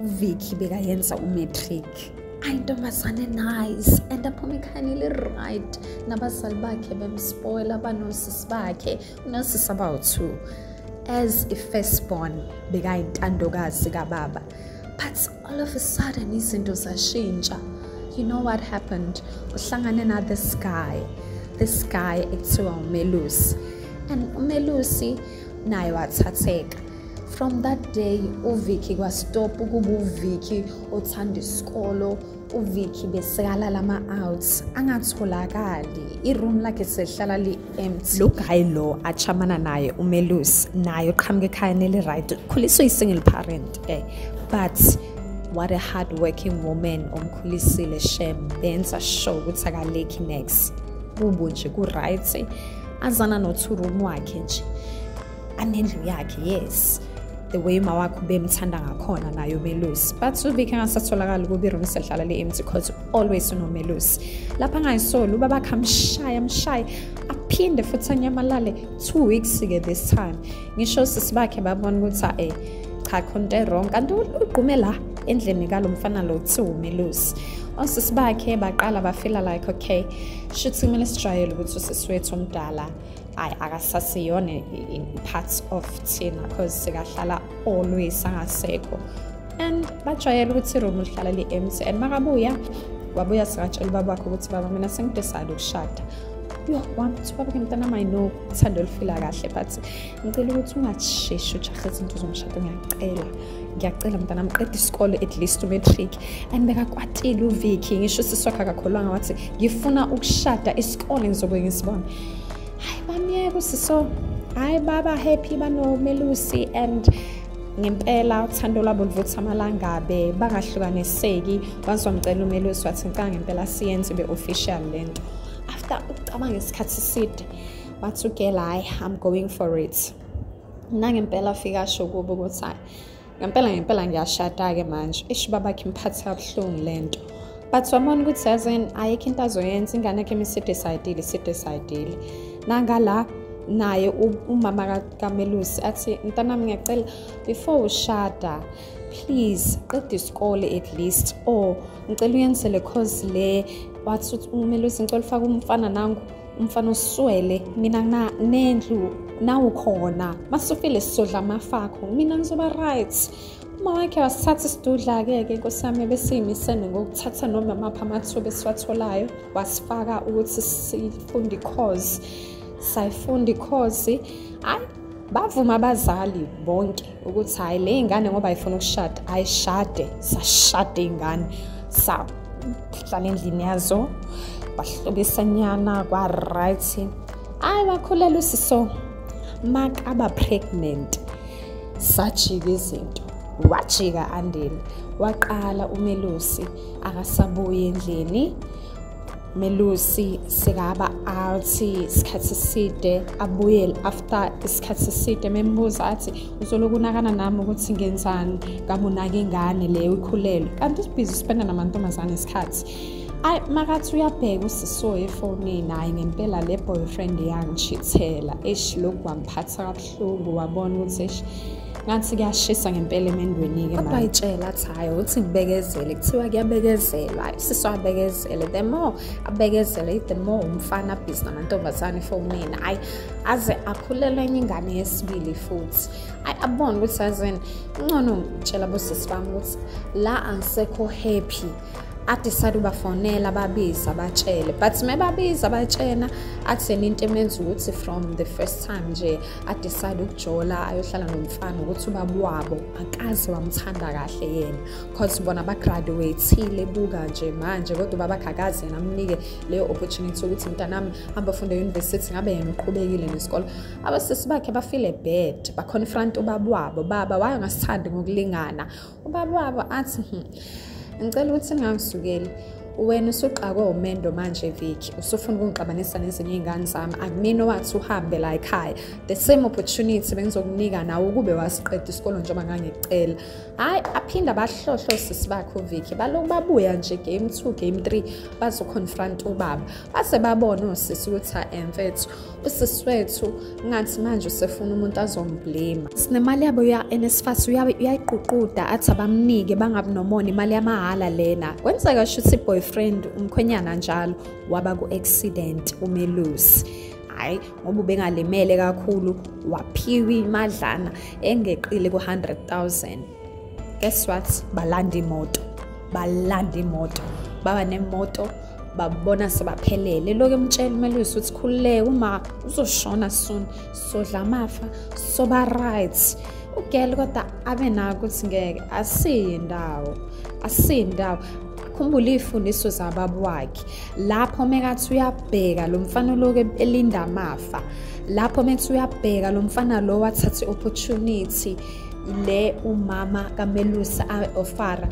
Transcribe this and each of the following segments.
uVicky bekayenza umatric. Ayintombazane nice and aphuma ekhaya right nabazali bakhe bemspoila banosisi bakhe unosisi abawu2 as a firstborn bekayintandokazi kababa. But all of a sudden izinto zashintsha. You know what happened? Uhlangane na this guy ekuthiwa uMelusi, and uMelusi naye wathatheka. From that day uVicky kwastop ukuba uVicky othanda isikolo. uVicky besekalala ama-outs angatholakali, iroom lakhe sehlala li-empty. Lo guy lo achamana naye uMelusi naye uqhamuka ekhaya right, khuliswe i-single parent but what a hard working woman omkhulisile shem, benza sure ukuthi akalekhi next bubu nje ku-right, azana no2 room wakhe nje anendlu yakhe. Yes, the way mawakhe bemthanda ngakhona nayo uMelusi, but uVicky angasatholakala ukuba iroom sehlala li-empty because always unoMelusi. Lapha ngayisolo ubaba amshaya aphinde futhi anyamalale 2 weeks ke this time. Ngisho sisi bakhe babona ukuthi cha khonto wrong kanti uqume la endlini kalomfana lo kuthiwa uMelusi. Osisi bakhe baqala bafila like okay, shuthi kumele sijayele ukuthi usisiwethu omdala akasasiyona in parts of thina because sikahlala always angasekho, and bajayele ukuthi iroom lihlala li-empty. And makabuya wabuya sikatshela ubaba wakhe ukuthi baba mina sengidecide ukushada. Wathi baba mntanami I know uthando olufila kahle but ngicela ukuthi ungasheshi ujahe izinto zomshado, ngiyacela mntanami qeda isikole at least umatric. And bekakwatile uVicky, ngisho siswakhe akakholwanga wathi ngifuna ukushada isikole ngizobe ngisibona. Hayi bamyeke usiso, hayi baba happy banoMelusi, and ngempela uthando lwabo luvutha amalangabe bangahlukaniseki. Once wamcela uMelusi wathi ngicela ngempela siyenze be-official lento. After ucabanga isikhathi eside bathi ukela I'm going for it. Nangempela fika asho kubo ukuthi hayi ngempela ngiyashada ke manje. Babakhe imphatha kabuhlungu lento, but wabona ukuthi yazen ayikho into azoyenza, ingane yakhe isidecide nangala naye umama kaMelusi athi mntanami ngiyacela before ushada please qeda isikole at least, or ngicela uyenze le course le wathi uMelusi ngicela ufake umfana nangu, umfana oswele mina nendlu nawu khona masufile sisodla amafakho mina ngizoba right. Uma wakhe wasithatha isidudla ke Nkosi yami besiyimisene ngokuthatha noma mapha amathuba esiwatholayo wasifaka ukuthi sifunde course. Sayifunda i-course bavuma abazali bonke ukuthi hayi le ingane ngoba ayifuna ukushada ayishade. Sashade ingane sahlala endlini yazo bahlobisanyana kwa right. Bakhulela usiso makaba pregnant sajika izinto, wajika andeni waqala uMelusi akasabuye endlini. Melusi sekaba out isikhathi eside abuyele after isikhathi eside membuza athi uzoloku unakana nami ukuthi ngenzani ngabe unaka ingane leyo ikhulelwe kanti usibhizi spenda namantombazane isikhathi. Makathi uyabheka usiso efonini hayi ngempela le boyfriend yangichithela lokhu kwamphatha kabuhlungu, wabona ukuthi ngathi kuyashisa ngempela emendweni ke manje. Ayitshela athi hayi uthi ngibekezele, kuthiwa kuyabekezelwa, siswabekezele. The more abekezele the more umfana busy namantombazane efonini hayi aze akhulelwe enye ingane yesibili futhi. Abona ukuthi azeni ngcono ngitshela bosisi bami ukuthi la angisekho happy. Decide ubafonela babiza batshele, but mebabiza batshena athi into emenza ukuthi from the first time nje decide ukujola ayohlala nomfana ukuthi ubaba wabo akaze wamthanda kahle yena because bona bagraduateile buka nje manje kodwa baba khakaze namnike leyo opportunity ukuthi mntanami hamba ufunda university ngabe yena uqhubekile nesikole. Abasisi bakhe bafile bad baconfront ubaba wabo, baba waye ngasithandi ngokulingana. Ubaba wabo athi ngicela ukuthi ningangisukeli wena usuqakwe umendo manje Vicky, usufuna ukungixabanisa nezinye izingane zami. Akumina wathi uhambe la ekhaya. The same opportunity bengizokunika nawe ukube wasiqeda isikole njengoba ngangicela. Hayi, aphinda bahlohlo sisi bakho Vicky. Baloku babuya nje game 2, game 3 bazoconfront ubaba. Base babona usisi ukuthi mfethu, usisi wethu ngathi manje usefuna umuntu azomblame. Sinemali yabo ya NSFAS uyayiququda athi abamnike bangabi nomona imali yamahala lena. Kwenzeka shuthi boyfriend umkhwenyana njalo waba ku accident umelusi. Hayi, ngoba ubengalimele kakhulu waphiwa imadlana engeqile ku 100,000. Guess what? Balanda imoto. Baba nemoto babona sebaphelele. Lokho emtshela umelusi uthi khululeke uma uzoshona soon. Sodla amafa, soba right. Ugele kodwa abe nako ukuthi ngeke asindawo. Khumbula izifundiso zababa wakhe. Lapho mekathi uyabheka lo mfana lokho elinda amafa. Lapho methi uyabheka lo mfana lo wathatha opportunity le umama kaMelusi ofara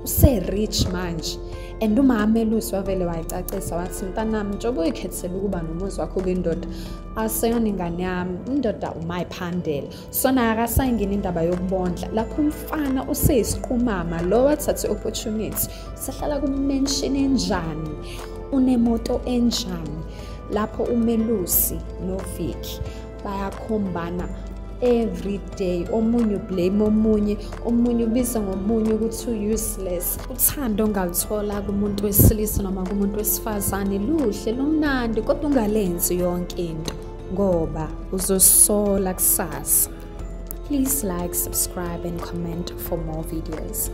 use-rich manje. And umama Melusi wavele wayicacisa wathi mntanami njengoba uyikhethela ukuba nomuzi wakho kwindoda aseyona ingane yami, indoda umayiphandela. Sona akasayingena indaba yokubondla. Lapho umfana useyisiqhumama lo wathatha opportunity. Usahlala kumention enjani, unemoto enjani. Lapho uMelusi noVicky bayakhombana every day. Omunye blame omunye ubiza ngomunye ukuthi useless. Uthando ongalithola kumuntu wesilisa noma kumuntu wesifazane luhle lumnandi, kodwa ungalenzi yonke into ngoba uzosola kusasa. Please like, subscribe and comment for more videos.